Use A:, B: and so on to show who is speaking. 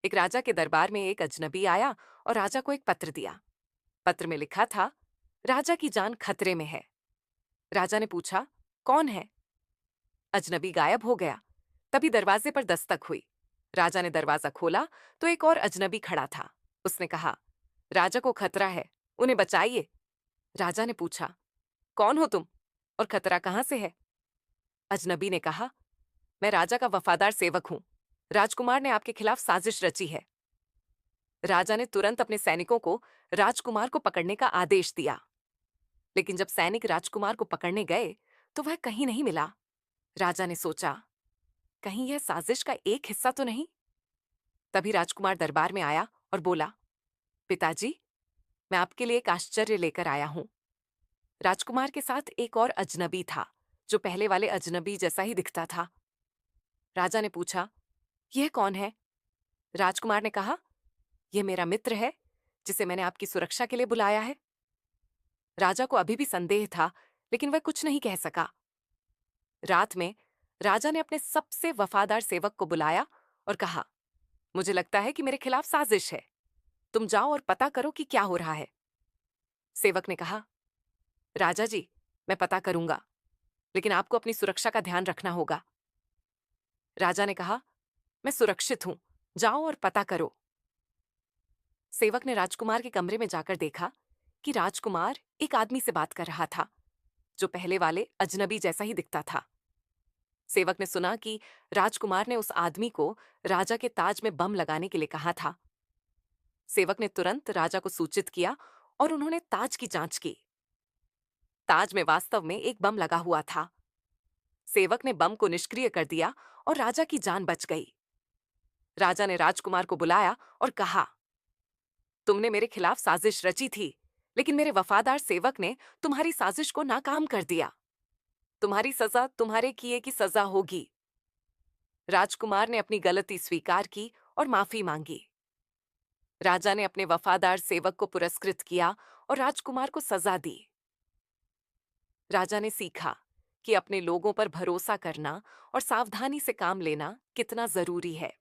A: एक राजा के दरबार में एक अजनबी आया और राजा को एक पत्र दिया। पत्र में लिखा था, राजा की जान खतरे में है। राजा ने पूछा, कौन है? अजनबी गायब हो गया। तभी दरवाजे पर दस्तक हुई। राजा ने दरवाजा खोला तो एक और अजनबी खड़ा था। उसने कहा, राजा को खतरा है, उन्हें बचाइए। राजा ने पूछा, कौन हो तुम और खतरा कहां से है? अजनबी ने कहा, मैं राजा का वफादार सेवक हूं। राजकुमार ने आपके खिलाफ साजिश रची है। राजा ने तुरंत अपने सैनिकों को राजकुमार को पकड़ने का आदेश दिया। लेकिन जब सैनिक राजकुमार को पकड़ने गए तो वह कहीं नहीं मिला। राजा ने सोचा, कहीं यह साजिश का एक हिस्सा तो नहीं? तभी राजकुमार दरबार में आया और बोला, पिताजी, मैं आपके लिए एक आश्चर्य लेकर आया हूं। राजकुमार के साथ एक और अजनबी था, जो पहले वाले अजनबी जैसा ही दिखता था। राजा ने पूछा, यह कौन है? राजकुमार ने कहा, यह मेरा मित्र है, जिसे मैंने आपकी सुरक्षा के लिए बुलाया है। राजा को अभी भी संदेह था, लेकिन वह कुछ नहीं कह सका। रात में राजा ने अपने सबसे वफादार सेवक को बुलाया और कहा, मुझे लगता है कि मेरे खिलाफ साजिश है। तुम जाओ और पता करो कि क्या हो रहा है। सेवक ने कहा, राजा जी, मैं पता करूंगा, लेकिन आपको अपनी सुरक्षा का ध्यान रखना होगा। राजा ने कहा, मैं सुरक्षित हूं, जाओ और पता करो। सेवक ने राजकुमार के कमरे में जाकर देखा कि राजकुमार एक आदमी से बात कर रहा था, जो पहले वाले अजनबी जैसा ही दिखता था। सेवक ने सुना कि राजकुमार ने उस आदमी को राजा के ताज में बम लगाने के लिए कहा था। सेवक ने तुरंत राजा को सूचित किया और उन्होंने ताज की जांच की। ताज में वास्तव में एक बम लगा हुआ था। सेवक ने बम को निष्क्रिय कर दिया और राजा की जान बच गई। राजा ने राजकुमार को बुलाया और कहा, तुमने मेरे खिलाफ साजिश रची थी, लेकिन मेरे वफादार सेवक ने तुम्हारी साजिश को नाकाम कर दिया। तुम्हारी सजा तुम्हारे किए की सजा होगी। राजकुमार ने अपनी गलती स्वीकार की और माफी मांगी। राजा ने अपने वफादार सेवक को पुरस्कृत किया और राजकुमार को सजा दी। राजा ने सीखा कि अपने लोगों पर भरोसा करना और सावधानी से काम लेना कितना जरूरी है।